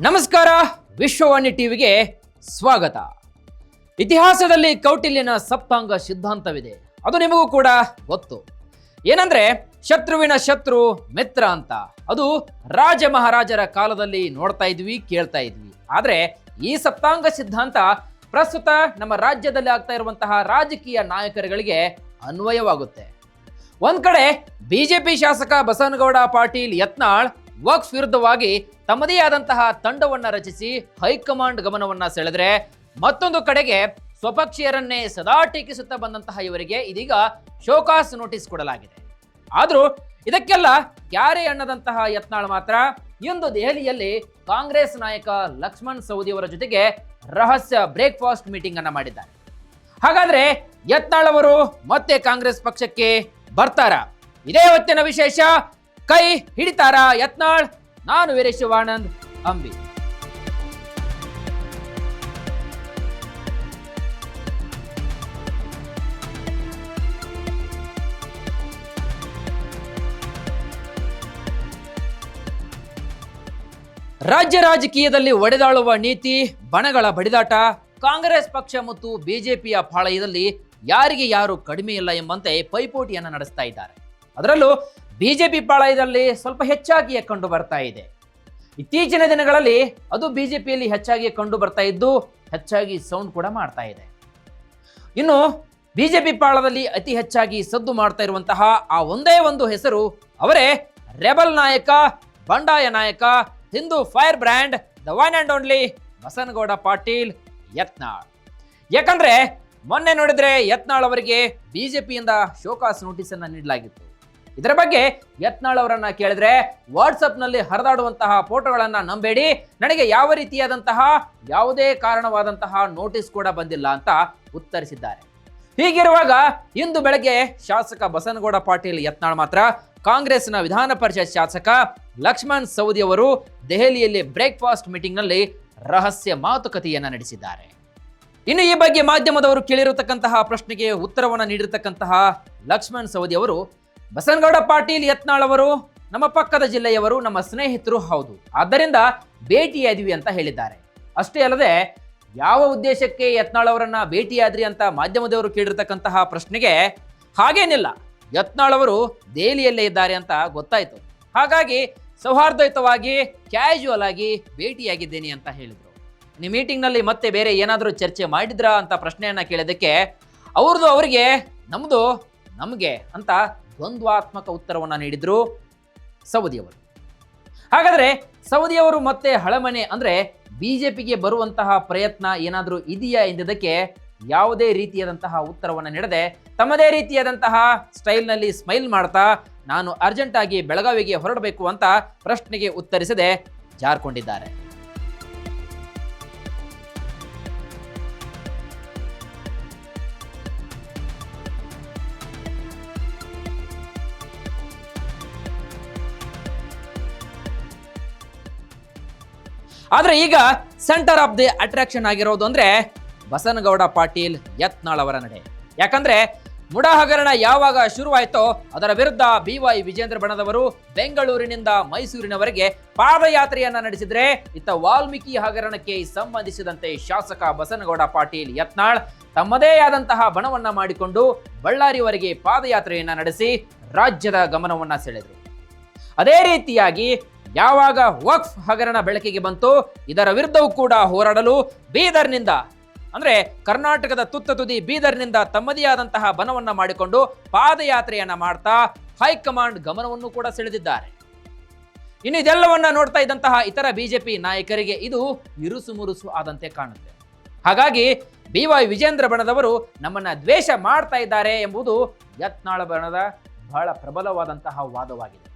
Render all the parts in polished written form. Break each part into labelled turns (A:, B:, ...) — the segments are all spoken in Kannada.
A: ನಮಸ್ಕಾರ, ವಿಶ್ವವಾಣಿ ಟಿವಿಗೆ ಸ್ವಾಗತ. ಇತಿಹಾಸದಲ್ಲಿ ಕೌಟಿಲ್ಯನ ಸಪ್ತಾಂಗ ಸಿದ್ಧಾಂತವಿದೆ, ಅದು ನಿಮಗೂ ಕೂಡ ಗೊತ್ತು. ಏನಂದ್ರೆ ಶತ್ರುವಿನ ಶತ್ರು ಮಿತ್ರ ಅಂತ. ಅದು ರಾಜ ಮಹಾರಾಜರ ಕಾಲದಲ್ಲಿ ನೋಡ್ತಾ ಇದ್ವಿ, ಕೇಳ್ತಾ ಇದ್ವಿ. ಆದ್ರೆ ಈ ಸಪ್ತಾಂಗ ಸಿದ್ಧಾಂತ ಪ್ರಸ್ತುತ ನಮ್ಮ ರಾಜ್ಯದಲ್ಲಿ ಆಗ್ತಾ ಇರುವಂತಹ ರಾಜಕೀಯ ನಾಯಕರುಗಳಿಗೆ ಅನ್ವಯವಾಗುತ್ತೆ. ಒಂದ್ ಕಡೆ ಬಿಜೆಪಿ ಶಾಸಕ ಬಸನಗೌಡ ಪಾಟೀಲ್ ಯತ್ನಾಳ್ ವಕ್ಫ್ ವಿರುದ್ಧವಾಗಿ ತಮ್ಮದೇ ಆದಂತಹ ತಂಡವನ್ನ ರಚಿಸಿ ಹೈಕಮಾಂಡ್ ಗಮನವನ್ನ ಸೆಳೆದ್ರೆ, ಮತ್ತೊಂದು ಕಡೆಗೆ ಸ್ವಪಕ್ಷೀಯರನ್ನೇ ಸದಾ ಟೀಕಿಸುತ್ತಾ ಬಂದಂತಹ ಇವರಿಗೆ ಇದೀಗ ಶೋಕಾಸ್ ನೋಟಿಸ್ ಕೊಡಲಾಗಿದೆ. ಆದ್ರೂ ಇದಕ್ಕೆಲ್ಲ ಕ್ಯಾರೆ ಅನ್ನದಂತಹ ಯತ್ನಾಳ್ ಮಾತ್ರ ಇಂದು ದೆಹಲಿಯಲ್ಲಿ ಕಾಂಗ್ರೆಸ್ ನಾಯಕ ಲಕ್ಷ್ಮಣ್ ಸವದಿ ಅವರ ಜೊತೆಗೆ ರಹಸ್ಯ ಬ್ರೇಕ್ಫಾಸ್ಟ್ ಮೀಟಿಂಗ್ ಅನ್ನ ಮಾಡಿದ್ದಾರೆ. ಹಾಗಾದ್ರೆ ಯತ್ನಾಳ್ ಅವರು ಮತ್ತೆ ಕಾಂಗ್ರೆಸ್ ಪಕ್ಷಕ್ಕೆ ಬರ್ತಾರಾ? ಇದೇ ಹೊತ್ತಿನ ವಿಶೇಷ. ಕೈ ಹಿಡಿತಾರಾ ಯತ್ನಾಳ್? ನಾನು ವೀರೇಶ್ ಶಿವಾನಂದ್ ಅಂಬಿ. ರಾಜ್ಯ ರಾಜಕೀಯದಲ್ಲಿ ಒಡೆದಾಳುವ ನೀತಿ, ಬಣಗಳ ಬಡಿದಾಟ, ಕಾಂಗ್ರೆಸ್ ಪಕ್ಷ ಮತ್ತು ಬಿಜೆಪಿಯ ಪಾಳಯದಲ್ಲಿ ಯಾರಿಗೆ ಯಾರು ಕಡಿಮೆ ಇಲ್ಲ ಎಂಬಂತೆ ಪೈಪೋಟಿಯನ್ನ ನಡೆಸ್ತಾ ಇದ್ದಾರೆ. ಅದರಲ್ಲೂ ಬಿಜೆಪಿ ಪಾಳಯದಲ್ಲಿ ಸ್ವಲ್ಪ ಹೆಚ್ಚಾಗಿಯೇ ಕಂಡು ಬರ್ತಾ ಇದೆ. ಇತ್ತೀಚಿನ ದಿನಗಳಲ್ಲಿ ಅದು ಬಿಜೆಪಿಯಲ್ಲಿ ಹೆಚ್ಚಾಗಿ ಕಂಡು ಬರ್ತಾ ಇದ್ದು ಹೆಚ್ಚಾಗಿ ಸೌಂಡ್ ಕೂಡ ಮಾಡ್ತಾ ಇದೆ. ಇನ್ನು ಬಿಜೆಪಿ ಪಾಳದಲ್ಲಿ ಅತಿ ಹೆಚ್ಚಾಗಿ ಸದ್ದು ಮಾಡ್ತಾ ಇರುವಂತಹ ಆ ಒಂದೇ ಒಂದು ಹೆಸರು, ಅವರೇ ರೆಬಲ್ ನಾಯಕ, ಬಂಡಾಯ ನಾಯಕ, Hindu fire brand, the one and only Basanagouda Patil Yatnal. ಯಾಕಂದ್ರೆ ಮೊನ್ನೆ ನೋಡಿದ್ರೆ ಯತ್ನಾಳ್ ಅವರಿಗೆ ಬಿಜೆಪಿಯಿಂದ ಶೋಕಾಸ್ ನೋಟಿಸ್ ಅನ್ನ ನೀಡಲಾಗಿತ್ತು. ಇದರ ಬಗ್ಗೆ ಯತ್ನಾಳ್ ಅವರನ್ನ ಕೇಳಿದ್ರೆ, ವಾಟ್ಸಪ್ ನಲ್ಲಿ ಹರಿದಾಡುವಂತಹ ಫೋಟೋಗಳನ್ನ ನಂಬೇಡಿ, ನನಗೆ ಯಾವ ರೀತಿಯಾದಂತಹ ಯಾವುದೇ ಕಾರಣವಾದಂತಹ ನೋಟಿಸ್ ಕೂಡ ಬಂದಿಲ್ಲ ಅಂತ ಉತ್ತರಿಸಿದ್ದಾರೆ. ಹೀಗಿರುವಾಗ ಇಂದು ಬೆಳಗ್ಗೆ ಶಾಸಕ ಬಸನಗೌಡ ಪಾಟೀಲ್ ಯತ್ನಾಳ್ ಮಾತ್ರ ಕಾಂಗ್ರೆಸ್ನ ವಿಧಾನ ಪರಿಷತ್ ಶಾಸಕ ಲಕ್ಷ್ಮಣ್ ಸವದಿ ಅವರು ದೆಹಲಿಯಲ್ಲಿ ಬ್ರೇಕ್ಫಾಸ್ಟ್ ಮೀಟಿಂಗ್ ನಲ್ಲಿ ರಹಸ್ಯ ಮಾತುಕತೆಯನ್ನ ನಡೆಸಿದ್ದಾರೆ. ಇನ್ನು ಈ ಬಗ್ಗೆ ಮಾಧ್ಯಮದವರು ಕೇಳಿರತಕ್ಕಂತಹ ಪ್ರಶ್ನೆಗೆ ಉತ್ತರವನ್ನು ನೀಡಿರತಕ್ಕಂತಹ ಲಕ್ಷ್ಮಣ್ ಸವದಿ ಅವರು, ಬಸನಗೌಡ ಪಾಟೀಲ್ ಯತ್ನಾಳ್ ಅವರು ನಮ್ಮ ಪಕ್ಕದ ಜಿಲ್ಲೆಯವರು, ನಮ್ಮ ಸ್ನೇಹಿತರು ಹೌದು, ಆದ್ದರಿಂದ ಭೇಟಿಯಾದ್ವಿ ಅಂತ ಹೇಳಿದ್ದಾರೆ. ಅಷ್ಟೇ ಅಲ್ಲದೆ ಯಾವ ಉದ್ದೇಶಕ್ಕೆ ಯತ್ನಾಳ್ ಅವರನ್ನ ಭೇಟಿಯಾದ್ರಿ ಅಂತ ಮಾಧ್ಯಮದವರು ಕೇಳಿರ್ತಕ್ಕಂತಹ ಪ್ರಶ್ನೆಗೆ, ಹಾಗೇನಿಲ್ಲ, ಯತ್ನಾಳ್ ಅವರು ದೆಹಲಿಯಲ್ಲೇ ಇದ್ದಾರೆ ಅಂತ ಗೊತ್ತಾಯ್ತು, ಹಾಗಾಗಿ ಸೌಹಾರ್ದಯುತವಾಗಿ ಕ್ಯಾಶುವಲ್ ಆಗಿ ಭೇಟಿಯಾಗಿದ್ದೇನೆ ಅಂತ ಹೇಳಿದ್ರು. ಈ ಮೀಟಿಂಗ್ ನಲ್ಲಿ ಮತ್ತೆ ಬೇರೆ ಏನಾದರೂ ಚರ್ಚೆ ಮಾಡಿದ್ರಾ ಅಂತ ಪ್ರಶ್ನೆಯನ್ನ ಕೇಳಿದಕ್ಕೆ, ಅವ್ರದ್ದು ಅವರಿಗೆ, ನಮ್ದು ನಮಗೆ ಅಂತ ದ್ವಂದ್ವಾತ್ಮಕ ಉತ್ತರವನ್ನ ನೀಡಿದ್ರು ಸವದಿಯವರು. ಹಾಗಾದ್ರೆ ಸವದಿಯವರು ಮತ್ತೆ ಹಳಮನೆ ಅಂದ್ರೆ ಬಿಜೆಪಿಗೆ ಬರುವಂತಹ ಪ್ರಯತ್ನ ಏನಾದರೂ ಇದೆಯಾ ಎಂದದಕ್ಕೆ ಯಾವುದೇ ರೀತಿಯಾದಂತಹ ಉತ್ತರವನ್ನ ನೀಡದೆ ತಮ್ಮದೇ ರೀತಿಯಾದಂತಹ ಸ್ಟೈಲ್ ನಲ್ಲಿ ಸ್ಮೈಲ್ ಮಾಡ್ತಾ, ನಾನು ಅರ್ಜೆಂಟ್ ಆಗಿ ಬೆಳಗಾವಿಗೆ ಹೊರಡಬೇಕು ಅಂತ ಪ್ರಶ್ನೆಗೆ ಉತ್ತರಿಸದೆ ಜಾರ್ಕೊಂಡಿದ್ದಾರೆ. ಆದ್ರೆ ಈಗ ಸೆಂಟರ್ ಆಫ್ ದಿ ಅಟ್ರಾಕ್ಷನ್ ಆಗಿರೋದು ಅಂದ್ರೆ ಬಸನಗೌಡ ಪಾಟೀಲ್ ಯತ್ನಾಳ್ ಅವರ ನಡೆ. ಯಾಕಂದ್ರೆ ಮುಡಾ ಹಗರಣ ಯಾವಾಗ ಶುರುವಾಯಿತೋ ಅದರ ವಿರುದ್ಧ BY ವಿಜೇಂದ್ರ ಬಣದವರು ಬೆಂಗಳೂರಿನಿಂದ ಮೈಸೂರಿನವರೆಗೆ ಪಾದಯಾತ್ರೆಯನ್ನ ನಡೆಸಿದ್ರೆ, ಇತ್ತ ವಾಲ್ಮೀಕಿ ಹಗರಣಕ್ಕೆ ಸಂಬಂಧಿಸಿದಂತೆ ಶಾಸಕ ಬಸನಗೌಡ ಪಾಟೀಲ್ ಯತ್ನಾಳ್ ತಮ್ಮದೇ ಆದಂತಹ ಬಣವನ್ನ ಮಾಡಿಕೊಂಡು ಬಳ್ಳಾರಿವರೆಗೆ ಪಾದಯಾತ್ರೆಯನ್ನ ನಡೆಸಿ ರಾಜ್ಯದ ಗಮನವನ್ನ ಸೆಳೆದರು. ಅದೇ ರೀತಿಯಾಗಿ ಯಾವಾಗ ವಕ್ಫ್ ಹಗರಣ ಬೆಳಕಿಗೆ ಬಂತು, ಇದರ ವಿರುದ್ಧವೂ ಕೂಡ ಹೋರಾಡಲು ಬೀದರ್ನಿಂದ ಅಂದ್ರೆ ಕರ್ನಾಟಕದ ತುತ್ತ ತುದಿ ಬೀದರ್ನಿಂದ ತಮ್ಮದೇ ಆದಂತಹ ಬಣವನ್ನ ಮಾಡಿಕೊಂಡು ಪಾದಯಾತ್ರೆಯನ್ನ ಮಾಡ್ತಾ ಹೈಕಮಾಂಡ್ ಗಮನವನ್ನು ಕೂಡ ಸೆಳೆದಿದ್ದಾರೆ. ಇನ್ನು ಇದೆಲ್ಲವನ್ನ ನೋಡ್ತಾ ಇದ್ದಂತಹ ಇತರ ಬಿಜೆಪಿ ನಾಯಕರಿಗೆ ಇದು ಇರುಸು ಮುರುಸು ಆದಂತೆ ಕಾಣುತ್ತೆ. ಹಾಗಾಗಿ BY ವಿಜೇಂದ್ರ ಬಣದವರು ನಮ್ಮನ್ನ ದ್ವೇಷ ಮಾಡ್ತಾ ಇದ್ದಾರೆ ಎಂಬುದು ಯತ್ನಾಳ್ ಬಣದ ಬಹಳ ಪ್ರಬಲವಾದಂತಹ ವಾದವಾಗಿದೆ.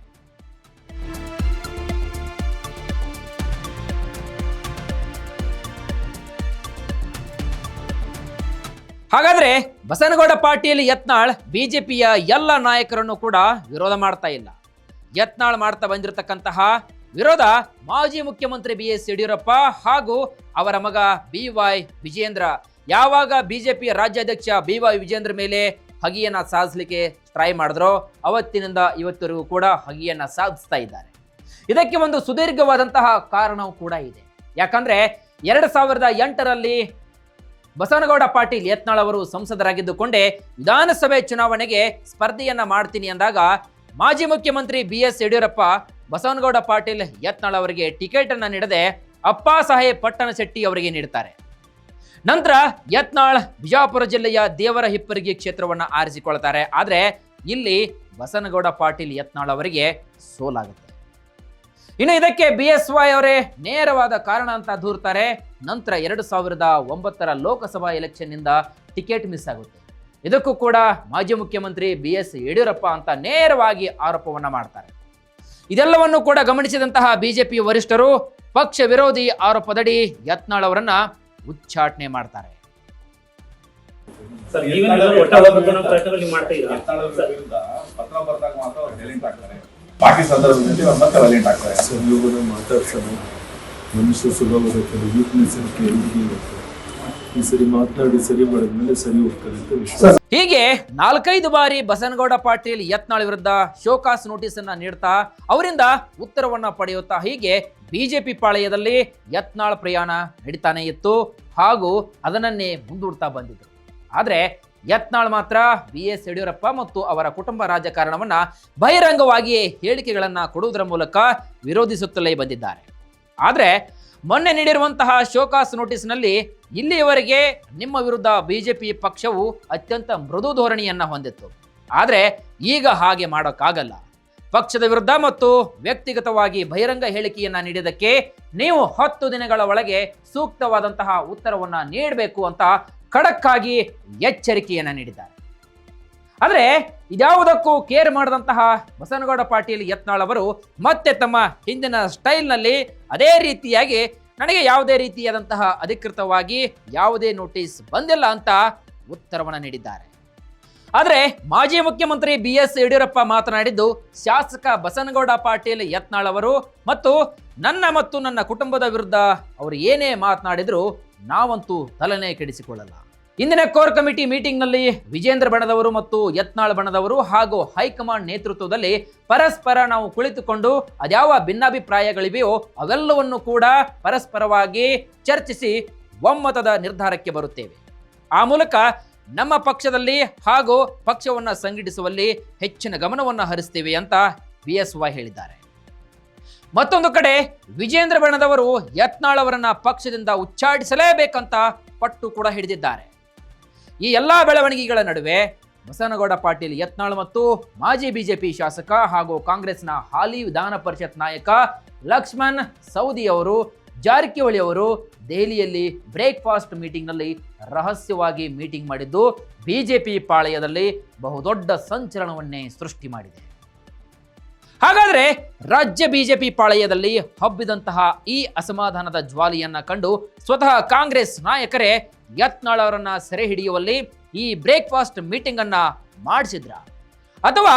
A: ಹಾಗಾದ್ರೆ ಬಸನಗೌಡ ಪಾಟೀಲ್ ಯತ್ನಾಳ್ ಬಿಜೆಪಿಯ ಎಲ್ಲ ನಾಯಕರನ್ನು ಕೂಡ ವಿರೋಧ ಮಾಡ್ತಾ ಇಲ್ಲ. ಯತ್ನಾಳ್ ಮಾಡ್ತಾ ಬಂದಿರತಕ್ಕಂತಹ ವಿರೋಧ ಮಾಜಿ ಮುಖ್ಯಮಂತ್ರಿ BS ಯಡಿಯೂರಪ್ಪ ಹಾಗೂ ಅವರ ಮಗ BY ವಿಜೇಂದ್ರ ಯಾವಾಗ ಬಿಜೆಪಿ ರಾಜ್ಯಾಧ್ಯಕ್ಷ BY ವಿಜೇಂದ್ರ ಮೇಲೆ ಹಗಿಯನ್ನ ಸಾಧಿಸಲಿಕ್ಕೆ ಟ್ರೈ ಮಾಡಿದ್ರೋ ಅವತ್ತಿನಿಂದ ಇವತ್ತರೆಗೂ ಕೂಡ ಹಗಿಯನ್ನ ಸಾಧಿಸ್ತಾ ಇದ್ದಾರೆ. ಇದಕ್ಕೆ ಒಂದು ಸುದೀರ್ಘವಾದಂತಹ ಕಾರಣವೂ ಕೂಡ ಇದೆ. ಯಾಕಂದ್ರೆ 2008ರಲ್ಲಿ ಬಸವನಗೌಡ ಪಾಟೀಲ್ ಯತ್ನಾಳ್ ಅವರು ಸಂಸದರಾಗಿದ್ದುಕೊಂಡೇ ವಿಧಾನಸಭೆ ಚುನಾವಣೆಗೆ ಸ್ಪರ್ಧೆಯನ್ನ ಮಾಡ್ತೀನಿ ಅಂದಾಗ ಮಾಜಿ ಮುಖ್ಯಮಂತ್ರಿ BS ಯಡಿಯೂರಪ್ಪ ಬಸವನಗೌಡ ಪಾಟೀಲ್ ಯತ್ನಾಳ್ ಅವರಿಗೆ ಟಿಕೆಟ್ ಅನ್ನ ನೀಡದೆ ಅಪ್ಪಾ ಸಾಹೇಬ್ ಪಟ್ಟಣಶೆಟ್ಟಿ ಅವರಿಗೆ ನೀಡುತ್ತಾರೆ. ನಂತರ ಯತ್ನಾಳ್ ಬಿಜಾಪುರ ಜಿಲ್ಲೆಯ ದೇವರ ಹಿಪ್ಪರಗಿ ಕ್ಷೇತ್ರವನ್ನ ಆರಿಸಿಕೊಳ್ತಾರೆ. ಆದ್ರೆ ಇಲ್ಲಿ ಬಸವನಗೌಡ ಪಾಟೀಲ್ ಯತ್ನಾಳ್ ಅವರಿಗೆ ಸೋಲಾಗುತ್ತೆ. ಇನ್ನು ಇದಕ್ಕೆ BSY ಅವರೇ ನೇರವಾದ ಕಾರಣ ಅಂತ ದೂರ್ತಾರೆ. ನಂತರ 2009ರ ಲೋಕಸಭಾ ಎಲೆಕ್ಷನ್ ನಿಂದ ಟಿಕೆಟ್ ಮಿಸ್ ಆಗುತ್ತೆ. ಇದಕ್ಕೂ ಕೂಡ ಮಾಜಿ ಮುಖ್ಯಮಂತ್ರಿ BS ಯಡಿಯೂರಪ್ಪ ಅಂತ ನೇರವಾಗಿ ಆರೋಪವನ್ನ ಮಾಡ್ತಾರೆ. ಇದೆಲ್ಲವನ್ನು ಕೂಡ ಗಮನಿಸಿದಂತಹ ಬಿಜೆಪಿ ವರಿಷ್ಠರು ಪಕ್ಷ ವಿರೋಧಿ ಆರೋಪದಡಿ ಯತ್ನಾಳ್ ಅವರನ್ನ ಉಚ್ಚಾಟನೆ ಮಾಡ್ತಾರೆ.
B: ಬಾಕಿ ಸಂದರ್ಭದಲ್ಲಿ ಮತ್ತೆ ವೈಲೆಂಟ್ ಆಗ್ತಾರೆ.
C: ಸಂಯೋಗದ ಮಾತಾಡ್ಸೋಣ, ಮನುಷ್ಯ ಸ್ವಭಾವದ ಕೆಲವು ವೀಕ್ನೆಸ್ ಈ ಸರಿ ಮಾತನಾಡಿ ಸರಿ ಮಾಡಿದ್ಮೇಲೆ ಸರಿ ಹೋಗ್ತಾರೆ ಅಂತ ವಿಶ್ವಾಸ.
A: ಹೀಗೆ 4-5 ಬಾರಿ ಬಸವನಗೌಡ ಪಾಟೀಲ್ ಯತ್ನಾಳ್ ವಿರುದ್ಧ ಶೋಕಾಸ್ ನೋಟಿಸ್ ಅನ್ನ ನೀಡ್ತಾ ಅವರಿಂದ ಉತ್ತರವನ್ನ ಪಡೆಯುತ್ತಾ ಹೀಗೆ ಬಿಜೆಪಿ ಪಾಳೆಯದಲ್ಲಿ ಯತ್ನಾಳ್ ಪ್ರಯಾಣ ನಡೀತಾನೆ ಇತ್ತು ಹಾಗೂ ಅದನ್ನೇ ಮುಂದೂಡ್ತಾ ಬಂದಿದ್ರು. ಆದ್ರೆ ಯತ್ನಾಳ್ ಮಾತ್ರ BS ಯಡಿಯೂರಪ್ಪ ಮತ್ತು ಅವರ ಕುಟುಂಬ ರಾಜಕಾರಣವನ್ನ ಬಹಿರಂಗವಾಗಿ ಹೇಳಿಕೆಗಳನ್ನ ಕೊಡುವುದರ ಮೂಲಕ ವಿರೋಧಿಸುತ್ತಲೇ ಬಂದಿದ್ದಾರೆ. ಆದ್ರೆ ಮೊನ್ನೆ ನೀಡಿರುವಂತಹ ಶೋಕಾಸ್ ನೋಟಿಸ್ನಲ್ಲಿ ಇಲ್ಲಿಯವರೆಗೆ ನಿಮ್ಮ ವಿರುದ್ಧ ಬಿಜೆಪಿ ಪಕ್ಷವು ಅತ್ಯಂತ ಮೃದು ಧೋರಣೆಯನ್ನ ಹೊಂದಿತ್ತು. ಆದ್ರೆ ಈಗ ಹಾಗೆ ಮಾಡೋಕ್ಕಾಗಲ್ಲ. ಪಕ್ಷದ ವಿರುದ್ಧ ಮತ್ತು ವ್ಯಕ್ತಿಗತವಾಗಿ ಬಹಿರಂಗ ಹೇಳಿಕೆಯನ್ನ ನೀಡಿದ್ದಕ್ಕೆ ನೀವು 10 ದಿನಗಳ ಒಳಗೆ ಸೂಕ್ತವಾದಂತಹ ಉತ್ತರವನ್ನ ನೀಡಬೇಕು ಅಂತ ಖಡಕ್ ಆಗಿ ಎಚ್ಚರಿಕೆಯನ್ನ ನೀಡಿದ್ದಾರೆ. ಆದ್ರೆ ಇದ್ಯಾವುದಕ್ಕೂ ಕೇರ್ ಮಾಡದಂತಹ ಬಸವನಗೌಡ ಪಾಟೀಲ್ ಯತ್ನಾಳ್ ಅವರು ಮತ್ತೆ ತಮ್ಮ ಹಿಂದಿನ ಸ್ಟೈಲ್ನಲ್ಲಿ ಅದೇ ರೀತಿಯಾಗಿ ನನಗೆ ಯಾವುದೇ ರೀತಿಯಾದಂತಹ ಅಧಿಕೃತವಾಗಿ ಯಾವುದೇ ನೋಟಿಸ್ ಬಂದಿಲ್ಲ ಅಂತ ಉತ್ತರವನ್ನ ನೀಡಿದ್ದಾರೆ. ಆದ್ರೆ ಮಾಜಿ ಮುಖ್ಯಮಂತ್ರಿ BS ಯಡಿಯೂರಪ್ಪ ಮಾತನಾಡಿದ್ದು ಶಾಸಕ ಬಸವನಗೌಡ ಪಾಟೀಲ್ ಯತ್ನಾಳ್ ಅವರು ಮತ್ತು ನನ್ನ ಕುಟುಂಬದ ವಿರುದ್ಧ ಅವರು ಏನೇ ಮಾತನಾಡಿದ್ರು ನಾವಂತೂ ತಲೆನೇ ಕೆಡಿಸಿಕೊಳ್ಳಲ್ಲ. ಇಂದಿನ ಕೋರ್ ಕಮಿಟಿ ಮೀಟಿಂಗ್ ನಲ್ಲಿ ವಿಜೇಂದ್ರ ಬಣದವರು ಮತ್ತು ಯತ್ನಾಳ್ ಬಣದವರು ಹಾಗೂ ಹೈಕಮಾಂಡ್ ನೇತೃತ್ವದಲ್ಲಿ ಪರಸ್ಪರ ನಾವು ಕುಳಿತುಕೊಂಡು ಅದ್ಯಾವ ಭಿನ್ನಾಭಿಪ್ರಾಯಗಳಿವೆಯೋ ಅವೆಲ್ಲವನ್ನು ಕೂಡ ಪರಸ್ಪರವಾಗಿ ಚರ್ಚಿಸಿ ಒಮ್ಮತದ ನಿರ್ಧಾರಕ್ಕೆ ಬರುತ್ತೇವೆ. ಆ ಮೂಲಕ ನಮ್ಮ ಪಕ್ಷದಲ್ಲಿ ಹಾಗೂ ಪಕ್ಷವನ್ನ ಸಂಘಟಿಸುವಲ್ಲಿ ಹೆಚ್ಚಿನ ಗಮನವನ್ನ ಹರಿಸ್ತೇವೆ ಅಂತ BSY ಹೇಳಿದ್ದಾರೆ. ಮತ್ತೊಂದು ಕಡೆ ವಿಜೇಂದ್ರ ಬಣದವರು ಯತ್ನಾಳ್ ಅವರನ್ನ ಪಕ್ಷದಿಂದ ಉಚ್ಚಾಟಿಸಲೇಬೇಕಂತ ಪಟ್ಟು ಕೂಡ ಹಿಡಿದಿದ್ದಾರೆ. ಈ ಎಲ್ಲಾ ಬೆಳವಣಿಗೆಗಳ ನಡುವೆ ಬಸವನಗೌಡ ಪಾಟೀಲ್ ಯತ್ನಾಳ್ ಮತ್ತು ಮಾಜಿ ಬಿಜೆಪಿ ಶಾಸಕ ಹಾಗೂ ಕಾಂಗ್ರೆಸ್ನ ಹಾಲಿ ವಿಧಾನ ಪರಿಷತ್ ನಾಯಕ ಲಕ್ಷ್ಮಣ್ ಸವದಿ ಅವರು ಜಾರಕಿಹೊಳಿ ಅವರು ದೆಹಲಿಯಲ್ಲಿ ಬ್ರೇಕ್ಫಾಸ್ಟ್ ಮೀಟಿಂಗ್ನಲ್ಲಿ ರಹಸ್ಯವಾಗಿ ಮೀಟಿಂಗ್ ಮಾಡಿದ್ದು ಬಿಜೆಪಿ ಪಾಳೆಯದಲ್ಲಿ ಬಹುದೊಡ್ಡ ಸಂಚಲನವನ್ನೇ ಸೃಷ್ಟಿ ಮಾಡಿದೆ. ಹಾಗಾದ್ರೆ ರಾಜ್ಯ ಬಿಜೆಪಿ ಪಾಳೆಯದಲ್ಲಿ ಹಬ್ಬಿದಂತಹ ಈ ಅಸಮಾಧಾನದ ಜ್ವಾಲೆಯನ್ನ ಕಂಡು ಸ್ವತಃ ಕಾಂಗ್ರೆಸ್ ನಾಯಕರೇ ಯತ್ನಾಳ್ ಅವರನ್ನ ಸೆರೆ ಹಿಡಿಯುವಲ್ಲಿ ಈ ಬ್ರೇಕ್ಫಾಸ್ಟ್ ಮೀಟಿಂಗ್ ಅನ್ನ ಮಾಡಿಸಿದ್ರ ಅಥವಾ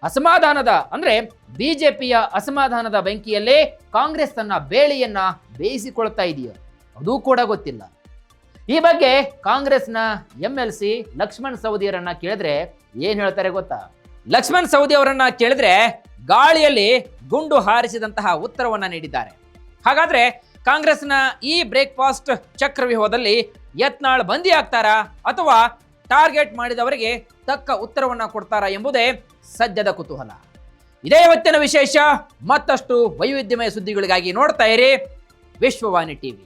A: ಅಸಮಾಧಾನದ ಅಂದ್ರೆ ಬಿಜೆಪಿಯ ಅಸಮಾಧಾನದ ಬೆಂಕಿಯಲ್ಲೇ ಕಾಂಗ್ರೆಸ್ ತನ್ನ ಬೇಳೆಯನ್ನ ಬೇಯಿಸಿಕೊಳ್ತಾ ಇದೆಯೋ ಅದು ಕೂಡ ಗೊತ್ತಿಲ್ಲ. ಈ ಬಗ್ಗೆ ಕಾಂಗ್ರೆಸ್ನ MLC ಲಕ್ಷ್ಮಣ್ ಸವದಿಯವರನ್ನ ಕೇಳಿದ್ರೆ ಏನ್ ಹೇಳ್ತಾರೆ ಗೊತ್ತಾ? ಲಕ್ಷ್ಮಣ್ ಸವದಿ ಅವರನ್ನ ಕೇಳಿದ್ರೆ ಗಾಳಿಯಲ್ಲಿ ಗುಂಡು ಹಾರಿಸಿದಂತಹ ಉತ್ತರವನ್ನ ನೀಡಿದ್ದಾರೆ. ಹಾಗಾದ್ರೆ ಕಾಂಗ್ರೆಸ್ನ ಈ ಬ್ರೇಕ್ಫಾಸ್ಟ್ ಚಕ್ರವ್ಯೂಹದಲ್ಲಿ ಯತ್ನಾಳ್ ಬಂದಿ ಆಗ್ತಾರಾ ಅಥವಾ ಟಾರ್ಗೆಟ್ ಮಾಡಿದವರಿಗೆ ತಕ್ಕ ಉತ್ತರವನ್ನ ಕೊಡ್ತಾರಾ ಎಂಬುದೇ ಸದ್ಯದ ಕುತೂಹಲ. ಇದೇ ಇವತ್ತಿನ ವಿಶೇಷ. ಮತ್ತಷ್ಟು ವೈವಿಧ್ಯಮಯ ಸುದ್ದಿಗಳಿಗಾಗಿ ನೋಡ್ತಾ ಇರಿ ವಿಶ್ವವಾಣಿ ಟಿವಿ.